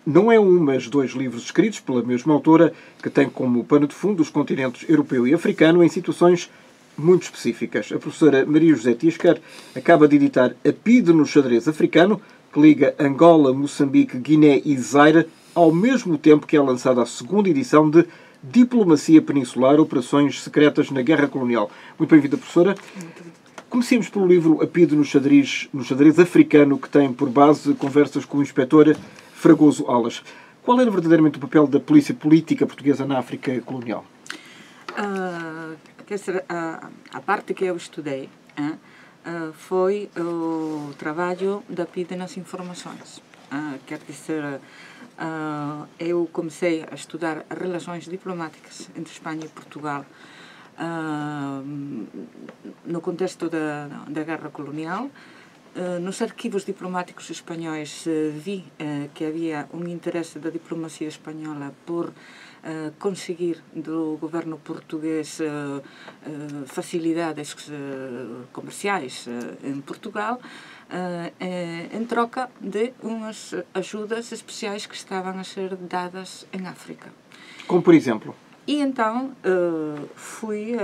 não é um, mas dois livros escritos pela mesma autora, que tem como pano de fundo os continentes europeu e africano em situações muito específicas. A professora Maria José Tiscar acaba de editar A PIDE no xadrez africano, que liga Angola, Moçambique, Guiné e Zaire, ao mesmo tempo que é lançada a segunda edição de Diplomacia Peninsular, Operações Secretas na Guerra Colonial. Muito bem-vinda, professora. Comecemos pelo livro A PIDE no xadrez africano, que tem por base conversas com o inspetor Fragoso Alas. Qual era verdadeiramente o papel da polícia política portuguesa na África colonial? Quer dizer, a parte que eu estudei foi o trabalho da PIDE nas informações. Quer dizer, eu comecei a estudar relações diplomáticas entre Espanha e Portugal no contexto da guerra colonial. Nos arquivos diplomáticos espanhóis vi que havia um interesse da diplomacia espanhola por conseguir do governo português facilidades comerciais em Portugal, em troca de umas ajudas especiais que estavam a ser dadas em África. Como por exemplo? E então fui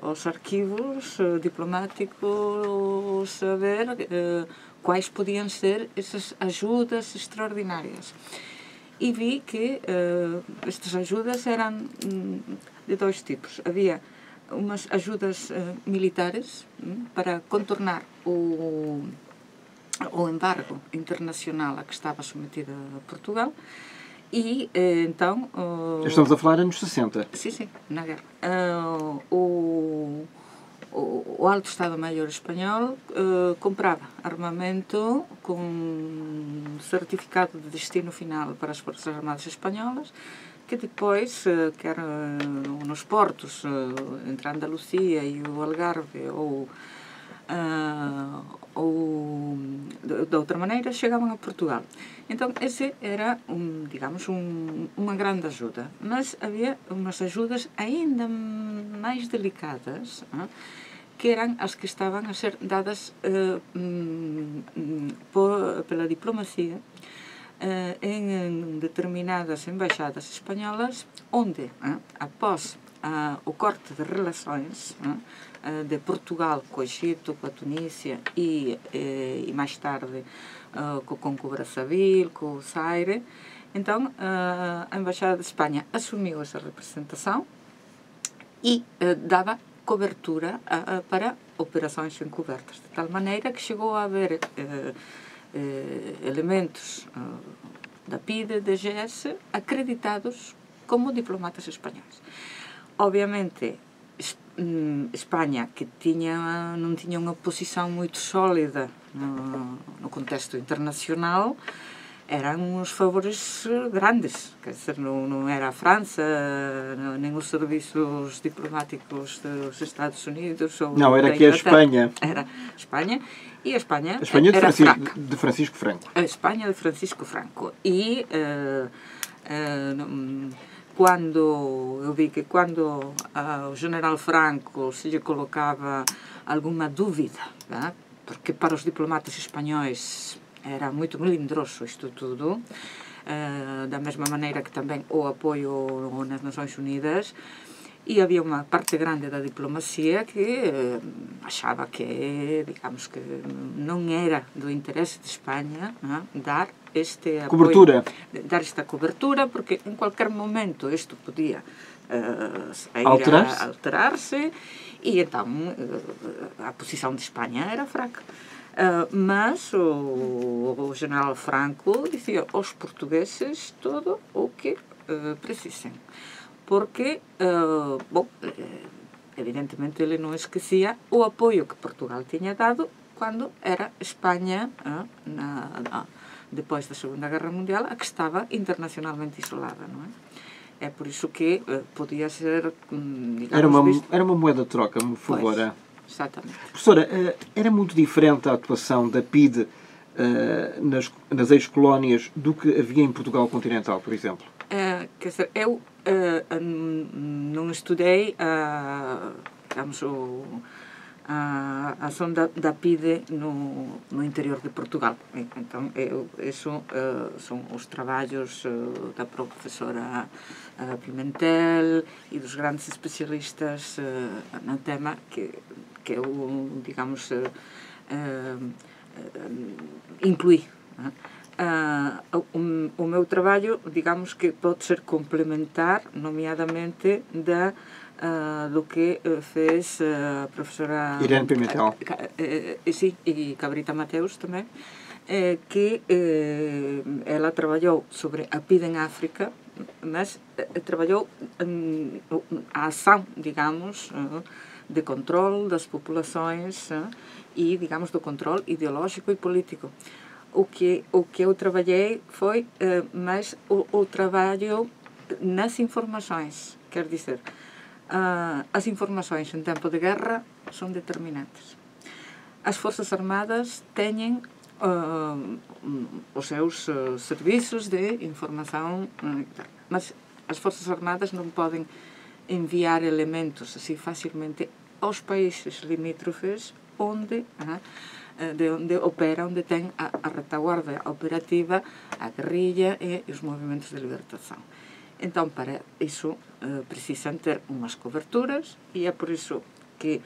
aos arquivos diplomáticos a ver quais podiam ser essas ajudas extraordinárias. E vi que estas ajudas eram de dois tipos. Havia umas ajudas militares para contornar o embargo internacional a que estava submetida Portugal. E então... Estamos a falar anos 60. Sim, na guerra. O Alto Estado-Maior espanhol comprava armamento com certificado de destino final para as Forças Armadas Espanholas, que depois, quer nos portos entre a Andaluzia e o Algarve, ou de outra maneira, chegavam a Portugal. Então, esse era, digamos, uma grande ajuda. Mas havia umas ajudas ainda mais delicadas, que eram as que estavam a ser dadas pela diplomacia em determinadas embaixadas espanholas, onde, após o corte de relações de Portugal com o Egito, com a Tunísia e mais tarde com o Brazzaville, com o Zaire, então a Embaixada de Espanha assumiu essa representação e dava cobertura para operações encobertas, de tal maneira que chegou a haver elementos da PIDE, da DGS, acreditados como diplomatas espanhóis. Obviamente, Espanha, que não tinha uma posição muito sólida no contexto internacional, eram uns favores grandes. Quer dizer, não era a França, nem os serviços diplomáticos dos Estados Unidos. Ou não, era que a Espanha. Era a Espanha. E a Espanha, era de Francisco Franco. A Espanha de Francisco Franco. E quando eu vi que quando ao general Franco se lhe colocava alguma dúvida, porque para os diplomatas espanhóis era muito melindroso isto tudo, da mesma maneira que também o apoio nas Nações Unidas, e havia uma parte grande da diplomacia que achava que, digamos, que não era do interesse de Espanha dar este apoio, dar esta cobertura, porque em qualquer momento isto podia alterar-se, e então a posição de Espanha era fraca. Mas o general Franco dizia aos portugueses tudo o que precisem. Porque, evidentemente, ele não esquecia o apoio que Portugal tinha dado quando era Espanha, depois da Segunda Guerra Mundial, a que estava internacionalmente isolada, não é? É por isso que podia ser, digamos... Era uma moeda de troca, por favor. Pois, exatamente. Professora, era muito diferente a atuação da PIDE nas ex-colónias do que havia em Portugal continental, por exemplo? Quer dizer, eu não estudei, digamos, a ação da PIDE no interior de Portugal. Então, isso são os trabalhos da professora Pimentel e dos grandes especialistas no tema que eu, digamos, incluí. O meu trabalho, digamos que pode ser complementar, nomeadamente, do que fez a professora Irene Pimentel. Sim, e Cabrita Mateus também, que ela trabalhou sobre a PIDE em África, mas trabalhou a ação, digamos, de controle das populações e, digamos, do controle ideológico e político. O que eu trabalhei foi mais o trabalho nas informações, quer dizer, as informações em tempo de guerra são determinantes. As Forças Armadas têm os seus serviços de informação, mas as Forças Armadas não podem enviar elementos assim facilmente aos países limítrofes onde opera, onde tem a retaguarda operativa, a guerrilha e os movimentos de libertação. Então, para isso, precisam ter umas coberturas e é por isso que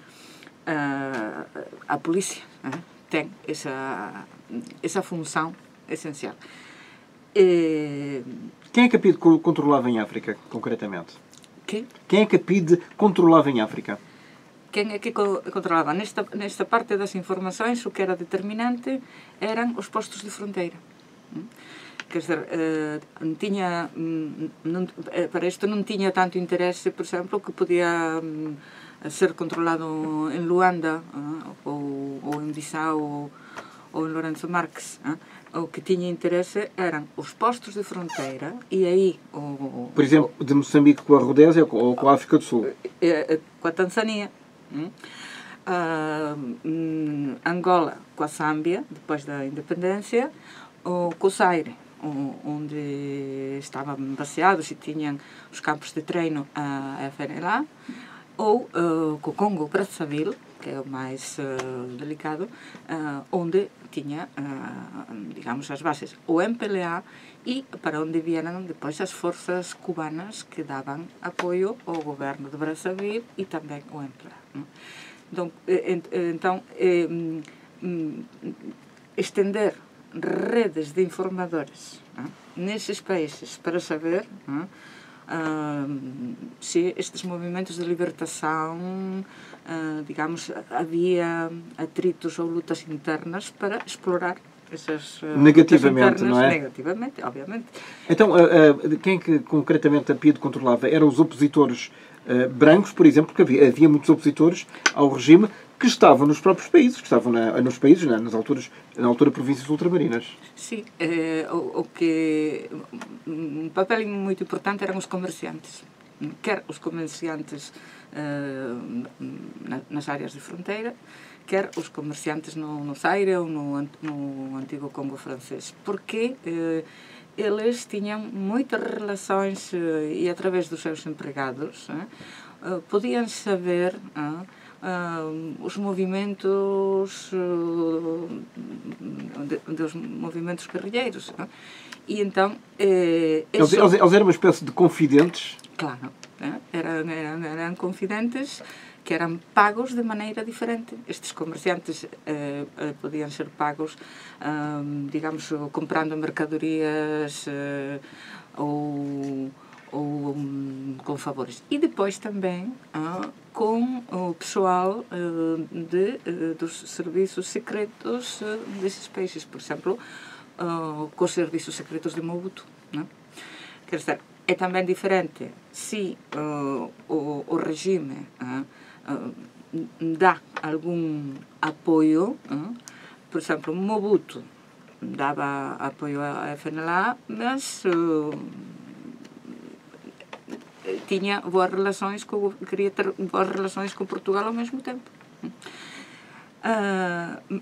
a polícia tem essa função essencial. Quem é que a PIDE controlava em África, concretamente? Quem é que a PIDE controlava em África? Quem é que controlava? Nesta parte das informações, o que era determinante eram os postos de fronteira. Quer dizer, para isto não tinha tanto interesse, por exemplo, que podia ser controlado em Luanda, ou em Bissau, ou em Lourenço Marques. O que tinha interesse eram os postos de fronteira e aí... Por exemplo, de Moçambique com a Rodésia ou com a África do Sul? Com a Tanzânia. Angola com a Zâmbia, depois da independência, ou com o Zaire, onde estavam baseados e tinham os campos de treino a FNLA, ou com o Congo Brazzaville, que é o mais delicado, onde tinha, digamos, as bases, o MPLA, e para onde vieram depois as forças cubanas que davam apoio ao governo de Brazzaville e também o MPLA. Então, estender redes de informadores nesses países para saber se estes movimentos de libertação, digamos, havia atritos ou lutas internas para explorar essas negativamente, não é? Negativamente, obviamente. Então, quem é que concretamente a PIDE controlava? Eram os opositores brancos, por exemplo, porque havia muitos opositores ao regime que estavam nos próprios países, que estavam nos países, na altura províncias ultramarinas. Sim, um papel muito importante eram os comerciantes, quer os comerciantes nas áreas de fronteira, quer os comerciantes no Zaire ou no antigo Congo francês, porque eles tinham muitas relações e através dos seus empregados podiam saber os movimentos dos movimentos guerrilheiros. E então... Eles eram uma espécie de confidentes? Claro, eram confidentes que eram pagos de maneira diferente. Estes comerciantes podiam ser pagos, digamos, comprando mercadorias ou com favores. E depois também com o pessoal dos serviços secretos desses países. Por exemplo, com os serviços secretos de Mobutu. Não? Quer dizer, é também diferente se o regime dá algum apoio. Por exemplo, Mobutu dava apoio à FNLA, mas tinha boas relações queria ter boas relações com Portugal ao mesmo tempo.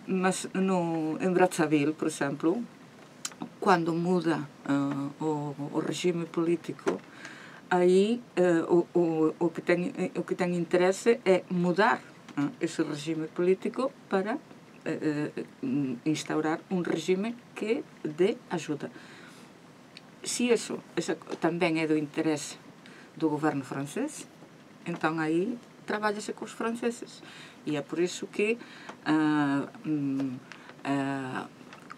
Mas em Brazzaville, por exemplo, quando muda o regime político, aí o que tem interesse é mudar esse regime político para instaurar um regime que dê ajuda. Se isso também é do interesse do governo francês, então aí trabalha-se com os franceses. E é por isso que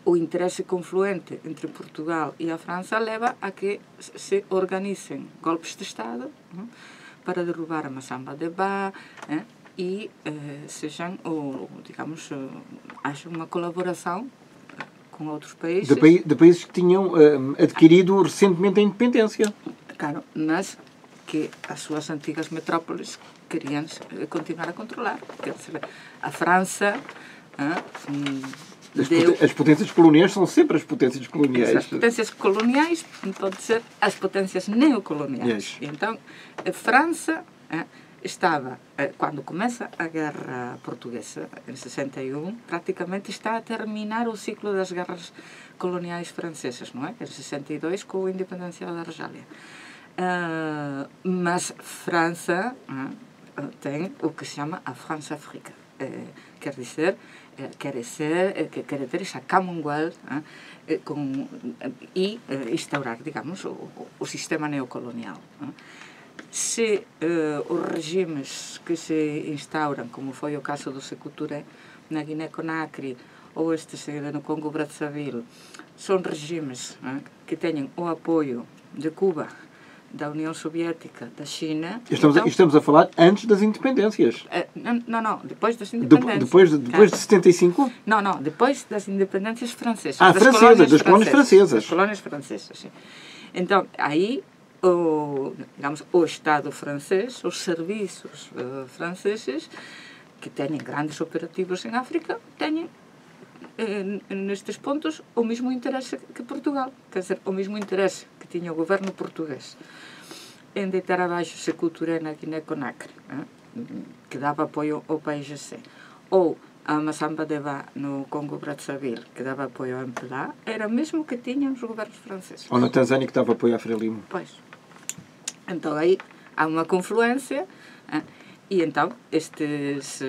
o interesse confluente entre Portugal e a França leva a que se organizem golpes de Estado para derrubar a Massamba Deba e sejam, digamos, haja uma colaboração com outros países. De países que tinham adquirido recentemente a independência. Claro, mas que as suas antigas metrópoles queriam continuar a controlar. Quer dizer, a França... As potências coloniais são sempre as potências coloniais. As potências coloniais, pode ser as potências neocoloniais. Yes. Então, a França estava, quando começa a Guerra Portuguesa, em 61, praticamente está a terminar o ciclo das guerras coloniais francesas, não é? Em 62, com a independência da Argélia. Mas França tem o que se chama a France-Afrique. Quer dizer, quer ter essa Commonwealth e instaurar, digamos, o sistema neocolonial. Se os regimes que se instauram, como foi o caso do Sékou Touré na Guiné-Conakry ou este seguido no Congo-Brazzaville, são regimes que têm o apoio de Cuba, da União Soviética, da China... Estamos a falar antes das independências. Não, depois das independências. Depois de 75? Não, depois das independências francesas. Das colónias francesas. Das colónias francesas, sim. Então, aí, o Estado francês, os serviços franceses, que têm grandes operativos em África, têm, nestes pontos, o mesmo interesse que Portugal. Quer dizer, o mesmo interesse que tinha o governo português em deitar abaixo Sékou Touré na Guiné-Conakry, que dava apoio ao PAIGC, ou a Massamba Deba no Congo-Brazzaville, que dava apoio ao MPLA, era o mesmo que tinham os governos franceses. Ou na Tanzânia, que dava apoio à Frelimo. Pois. Então aí há uma confluência, e então estes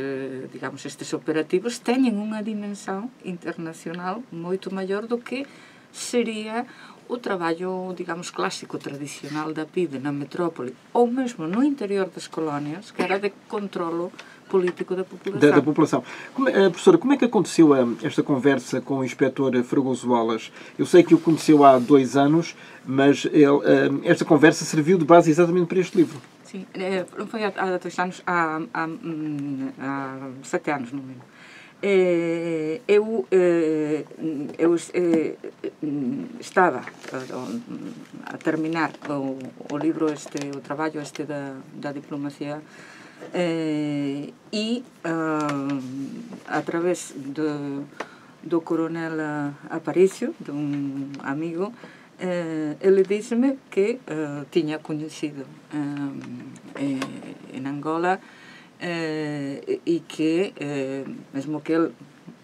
operativos têm uma dimensão internacional muito maior do que seria o trabalho, digamos, clássico, tradicional da PIDE na metrópole, ou mesmo no interior das colónias, que era de controlo político da população. Da população. Professora, como é que aconteceu esta conversa com o inspetor Fragoso Wallace? Eu sei que o conheceu há 2 anos, mas esta conversa serviu de base exatamente para este livro. Sim, foi há 2 anos, há 7 anos, no mínimo. Eu estava a terminar o livro, o trabalho da diplomacia, e através do coronel Aparicio, de amigo, ele disse-me que tinha conhecido em Angola e que, mesmo que ele,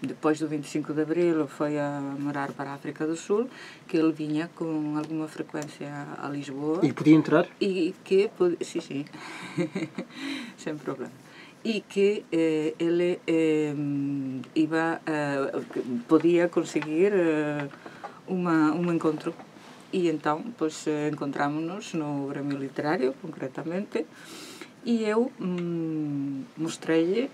depois do 25 de Abril, foi a morar para a África do Sul, que ele vinha com alguma frequência a Lisboa. E podia entrar? E que, sim, sem problema. E que ele podia conseguir um encontro. E então, pois, encontramos-nos no Grêmio Literário, concretamente, e eu mostrei-lhe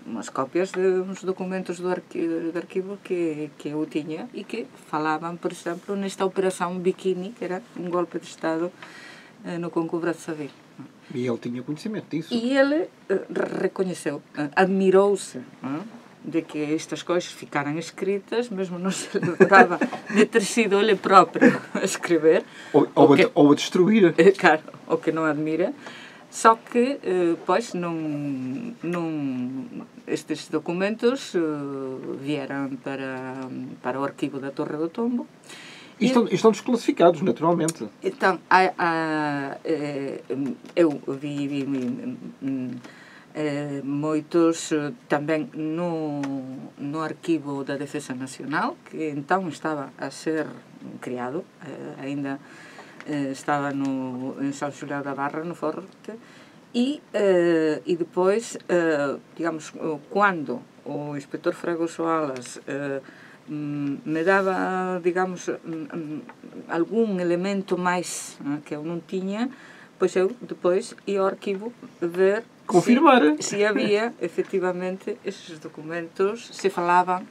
umas cópias de uns documentos do arquivo que eu tinha e que falavam, por exemplo, nesta Operação Bikini, que era um golpe de Estado no Congo-Brazzaville. E ele tinha conhecimento disso? E ele reconheceu, admirou-se de que estas coisas ficaram escritas, mesmo não se lembrava de ter sido ele próprio a escrever. Ou a destruir. Claro, o que não admira. Só que, pois, estes documentos vieram para o arquivo da Torre do Tombo. E estão desclassificados, naturalmente. Então, eu vi moitos também no arquivo da Defesa Nacional, que então estaba a ser criado, ainda estaba en São Julião da Barra, no Forte, E depois, digamos, quando o inspetor Fragoso Alas me dava, digamos, algum elemento mais que eu não tinha, pois eu depois ia ao arquivo ver confirmar se havia efetivamente esses documentos, se falavam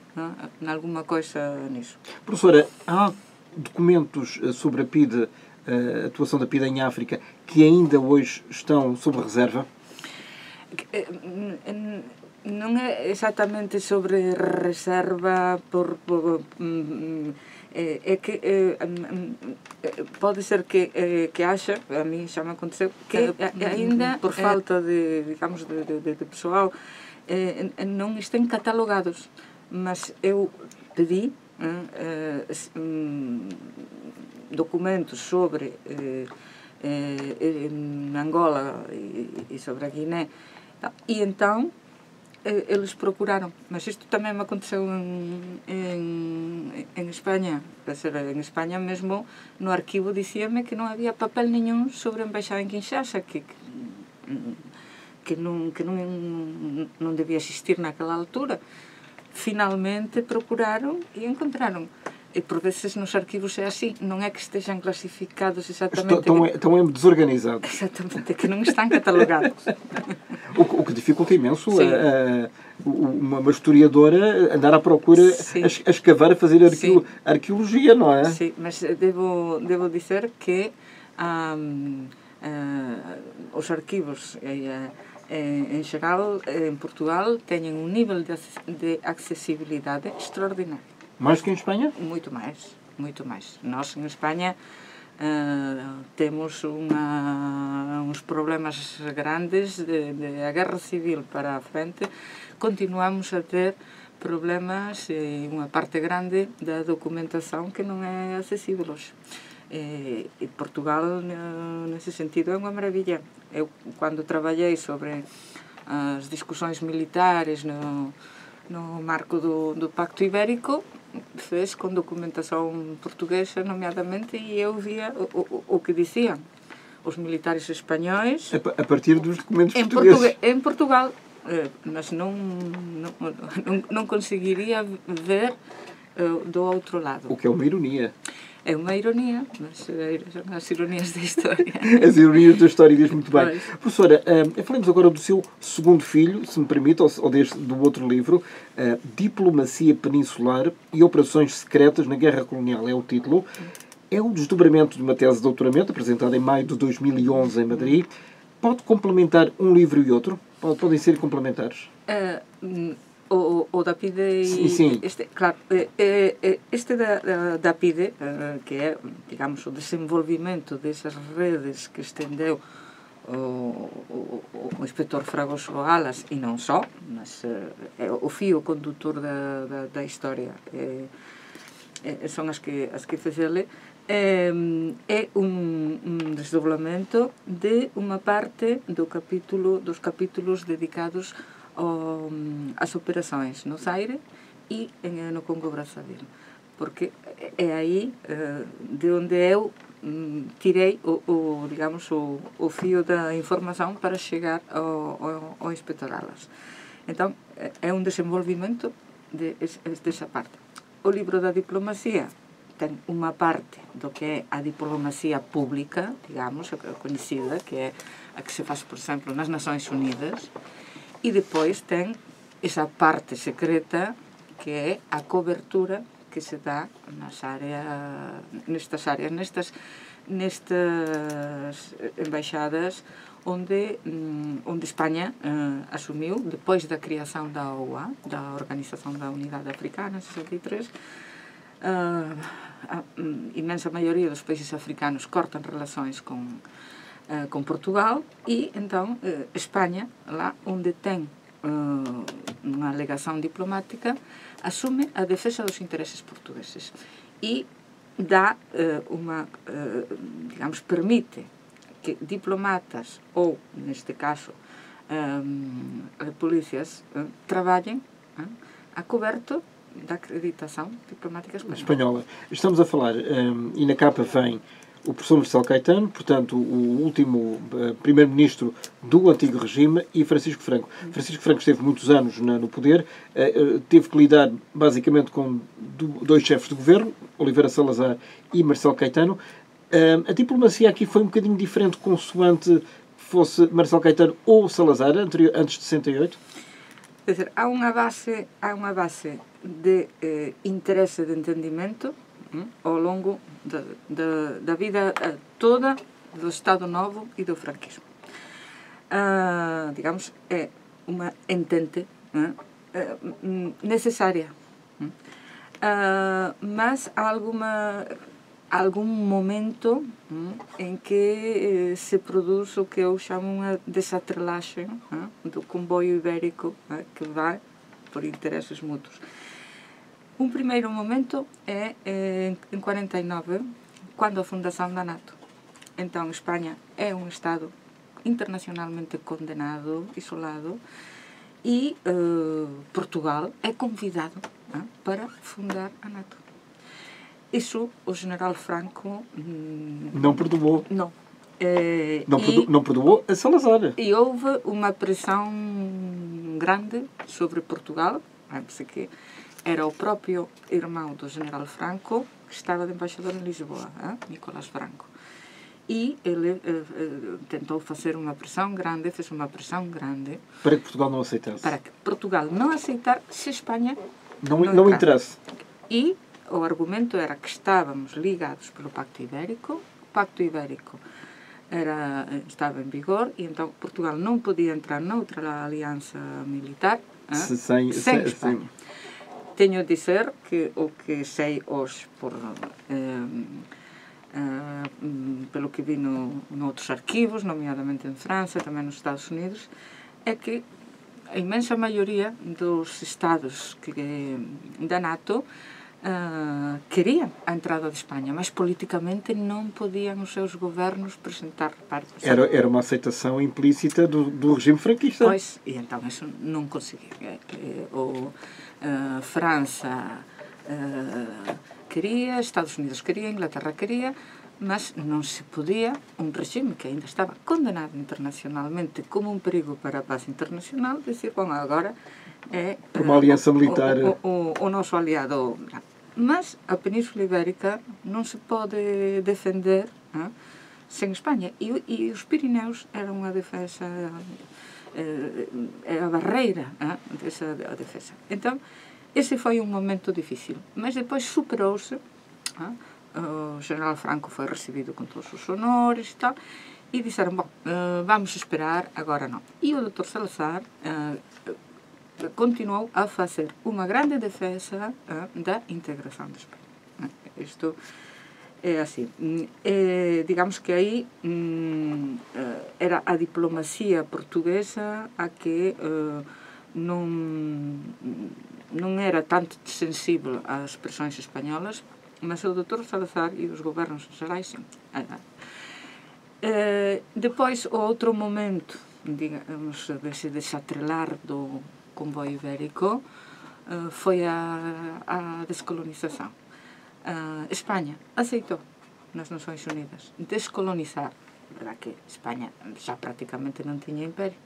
em alguma coisa nisso. Professora, há documentos sobre a PIDE, a atuação da PIDE em África, que ainda hoje estão sob reserva? Não é exatamente sobre reserva é que pode ser que haja, a mim já me aconteceu, que ainda por falta de, digamos, de pessoal não estão catalogados, mas eu pedi documentos sobre Angola e sobre a Guiné, e então eles procuraram, mas isto também me aconteceu em Espanha. Em Espanha mesmo, no arquivo dizia-me que não havia papel nenhum sobre a embaixada em Kinshasa, que não devia existir naquela altura. Finalmente procuraram e encontraram. E por vezes nos arquivos é assim, não é que estejam classificados exatamente... Estão desorganizados. Exatamente, que não estão catalogados. O que dificulta imenso uma historiadora andar à procura, a escavar, a fazer arqueologia, não é? Sim, mas devo dizer que os arquivos, em geral, em Portugal, têm um nível de acessibilidade extraordinário. Mais que em Espanha? Muito mais, muito mais. Nós, em Espanha, temos uns problemas grandes de guerra civil para a frente. Continuamos a ter problemas e uma parte grande da documentação que não é acessível hoje. E Portugal, nesse sentido, é uma maravilha. Eu, quando trabalhei sobre as discussões militares no marco do Pacto Ibérico, fez com documentação portuguesa, nomeadamente, e eu via o que diziam os militares espanhóis... A partir dos documentos portugueses. Em Portugal, mas não conseguiria ver do outro lado. O que é uma ironia. É uma ironia, mas são as ironias da história. As ironias da história, diz muito bem. Pois. Professora, falemos agora do seu segundo filho, se me permite, ou do outro livro, Diplomacia Peninsular e Operações Secretas na Guerra Colonial, é o título. É o desdobramento de uma tese de doutoramento, apresentada em maio de 2011 em Madrid. Pode complementar um livro e outro? Podem ser complementares? O da PIDE e sim. Este da PIDE, que é, digamos, o desenvolvimento dessas redes que estendeu o inspetor Fragoso Alas, e não só, mas é o fio condutor da história, são as que fez ele, é desdobramento de uma parte dos capítulos dedicados às operações no Zaire e no Congo-Brazzaville, porque é aí de onde eu tirei digamos, o fio da informação para chegar ao inspetor Alas. Então, é um desenvolvimento dessa parte. O livro da diplomacia tem uma parte do que é a diplomacia pública, digamos, conhecida, que é a que se faz, por exemplo, nas Nações Unidas, e depois tem essa parte secreta, que é a cobertura que se dá nestas embaixadas onde Espanha assumiu, depois da criação da OUA, da Organização da Unidade Africana, em 63, a imensa maioria dos países africanos cortam relações com Portugal, e então Espanha, lá onde tem uma alegação diplomática, assume a defesa dos interesses portugueses e dá digamos, permite que diplomatas ou, neste caso, polícias, trabalhem a coberto da acreditação diplomática espanhola. Estamos a falar, e na capa vem o professor Marcelo Caetano, portanto, o último primeiro-ministro do antigo regime, e Francisco Franco. Francisco Franco esteve muitos anos no poder, teve que lidar basicamente com dois chefes de governo, Oliveira Salazar e Marcelo Caetano. A diplomacia aqui foi um bocadinho diferente, consoante fosse Marcelo Caetano ou Salazar, antes de 68? Quer dizer, há uma base de interesse, de entendimento ao longo da vida toda do Estado Novo e do franquismo. Digamos, é uma entente necessária. Mas há algum momento em que se produz o que eu chamo uma desatrelagem do comboio ibérico que vai por interesses mútuos. Um primeiro momento é em 49, quando a fundação da NATO. Então, Espanha é um Estado internacionalmente condenado, isolado, e Portugal é convidado para fundar a NATO. Isso o general Franco não perdoou. Não. Não perdoou a Salazar. E houve uma pressão grande sobre Portugal, que era o próprio irmão do general Franco, que estava de embaixador em Lisboa, Nicolás Franco. E ele tentou fazer uma pressão grande, fez uma pressão grande... Para que Portugal não aceitasse. Para que Portugal não aceitar se Espanha não interesse. E o argumento era que estávamos ligados pelo Pacto Ibérico, o Pacto Ibérico estava em vigor e então Portugal não podia entrar noutra aliança militar sem Espanha. Tenho de dizer que o que sei hoje pelo que vi noutros arquivos, nomeadamente em França, também nos Estados Unidos, é que a imensa maioria dos Estados da NATO queriam a entrada de Espanha, mas politicamente não podiam os seus governos presentar repartos. Era uma aceitação implícita do regime franquista. Pois, e então isso não conseguiu. França queria, Estados Unidos queria, Inglaterra queria, mas não se podia, um regime que ainda estava condenado internacionalmente como um perigo para a paz internacional, dizer, bom, agora é uma aliança militar. O nosso aliado. Mas a Península Ibérica não se pode defender sem Espanha. E os Pirineus eram a defesa, a barreira dessa defesa. Então, esse foi um momento difícil. Mas depois superou-se. O general Franco foi recebido com todos os honores e tal. E disseram, bom, vamos esperar, agora não. E o Dr. Salazar continuou a fazer uma grande defesa da integração da Espanha. Isto é assim. Digamos que aí era a diplomacia portuguesa a que não era tanto sensível às pressões espanholas, mas o Dr. Salazar e os governos gerais, sim. Depois, outro momento, digamos, desse desatrelar do comboio ibérico foi a descolonização. Espanha aceitou nas Nações Unidas descolonizar, verdade que Espanha já praticamente não tinha império,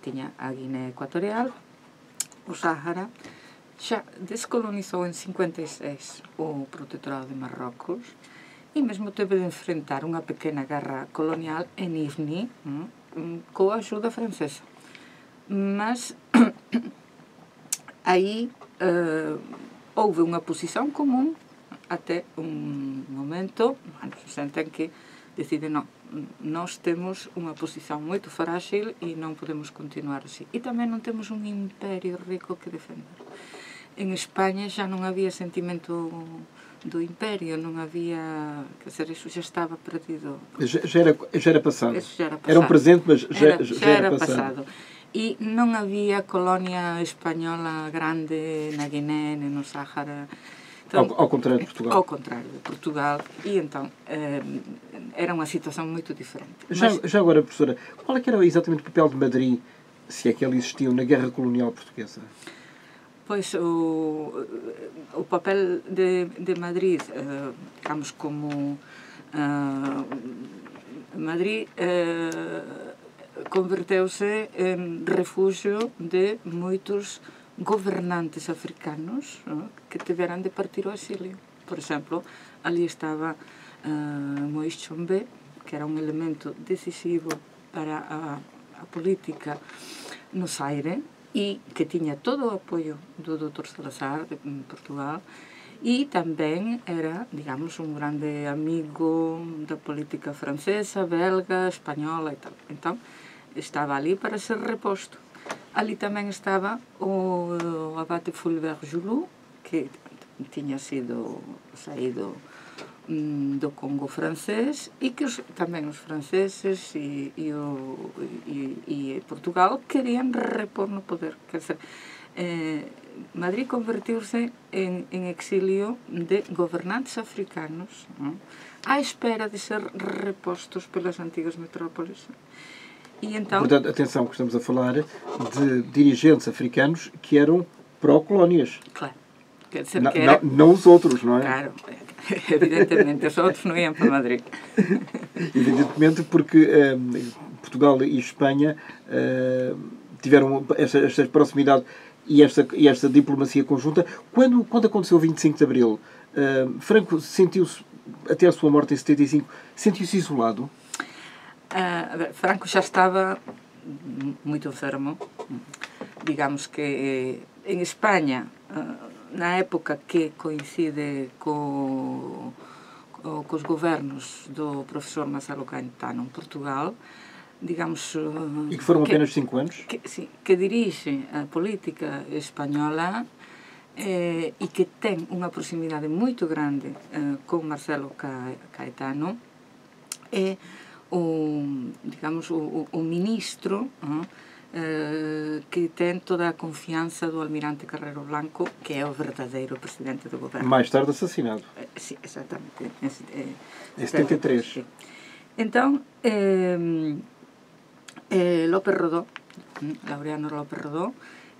tinha a Guiné Equatorial, o Sáhara, já descolonizou em 56 o protetorado de Marrocos e mesmo teve de enfrentar uma pequena guerra colonial em Ifni com a ajuda francesa. Mas aí houve uma posição comum até um momento, nos anos 60, em que decidem, não, nós temos uma posição muito frágil e não podemos continuar assim. E também não temos um império rico que defender. Em Espanha já não havia sentimento do império, não havia, quer dizer, isso já estava perdido. Já era passado. Isso já era passado. Era um presente, mas já era passado. E não havia colónia espanhola grande na Guiné, nem no Sáhara. Então, ao contrário de Portugal. Ao contrário de Portugal. E então era uma situação muito diferente. Já agora, professora, qual é que era exatamente o papel de Madrid, se é que ele existiu, na guerra colonial portuguesa? Pois o papel de Madrid, digamos, como Madrid converteu-se em refúgio de muitos governantes africanos que tiveram de partir ao exílio. Por exemplo, ali estava Moïse Tshombe, que era um elemento decisivo para a política no Zaire e que tinha todo o apoio do Dr. Salazar, de Portugal, e também era, digamos, um grande amigo da política francesa, belga, espanhola e tal. Então, estava ali para ser reposto. Ali também estava o abate Fulbert Joulou, que tinha saído do Congo francês e que também os franceses e Portugal queriam repor no poder. Quer dizer, Madrid convertiu-se em exílio de governantes africanos, à espera de ser repostos pelas antigas metrópoles. E então, portanto, atenção, que estamos a falar de dirigentes africanos que eram pró-colónias. Claro. Quer dizer, não os outros, não é? Claro, evidentemente, os outros não iam para Madrid. Evidentemente, porque Portugal e Espanha tiveram esta proximidade e esta diplomacia conjunta. Quando aconteceu o 25 de Abril, Franco sentiu-se, até a sua morte em 75, sentiu-se isolado? Franco já estava muito enfermo. Digamos que em Espanha, na época que coincide com os governos do professor Marcelo Caetano em Portugal, digamos... E que foram apenas 5 anos? Que dirige a política espanhola e que tem uma proximidade muito grande com Marcelo Caetano, é digamos, o ministro que tem toda a confiança do almirante Carrero Blanco, que é o verdadeiro presidente do governo. Mais tarde assassinado. Sim, exatamente. Em 73. Sim. Então, López Rodó, Laureano López Rodó,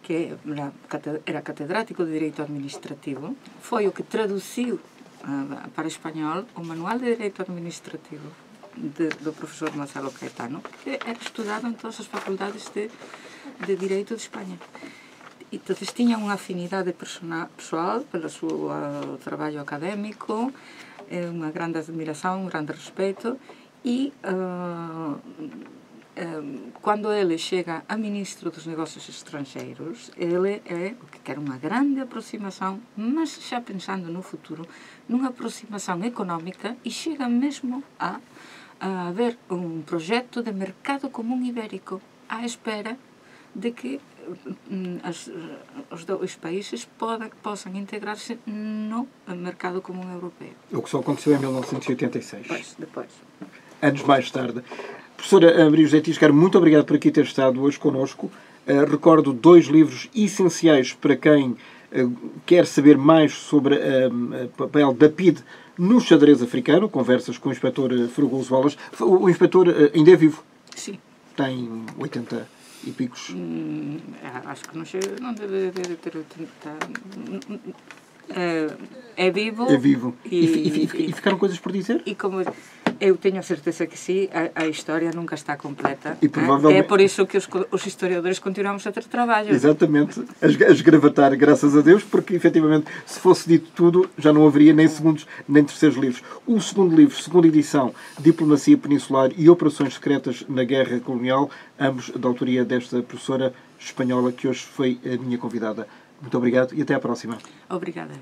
que era catedrático de Direito Administrativo, foi o que traduziu para espanhol o Manual de Direito Administrativo do professor Marcelo Caetano, que era estudado em todas as faculdades de Direito de Espanha. Então, tinha uma afinidade pessoal pelo seu trabalho académico, uma grande admiração, um grande respeito, e quando ele chega a ministro dos Negócios Estrangeiros, ele é o que quer uma grande aproximação, mas já pensando no futuro, numa aproximação económica, e chega mesmo a haver um projeto de mercado comum ibérico à espera de que os dois países possam integrar-se no mercado comum europeu. O que só aconteceu em 1986. Depois. Anos mais tarde. Professora Maria José Tiscar, muito obrigado por aqui ter estado hoje connosco. Recordo 2 livros essenciais para quem quer saber mais sobre o papel da PIDE no xadrez africano, conversas com o inspetor Fragoso Wallace. O inspetor ainda é vivo? Sim. Tem 80 e picos? Acho que não deve ter 80. É vivo. É vivo. E ficaram coisas por dizer? E como eu tenho a certeza que sim, a história nunca está completa. E provavelmente... É por isso que os historiadores continuamos a ter trabalho. Exatamente. A esgravatar, graças a Deus, porque, efetivamente, se fosse dito tudo, já não haveria nem segundos, nem terceiros livros. O segundo livro, segunda edição, Diplomacia Peninsular e Operações Secretas na Guerra Colonial, ambos da autoria desta professora espanhola que hoje foi a minha convidada. Muito obrigado e até à próxima. Obrigada.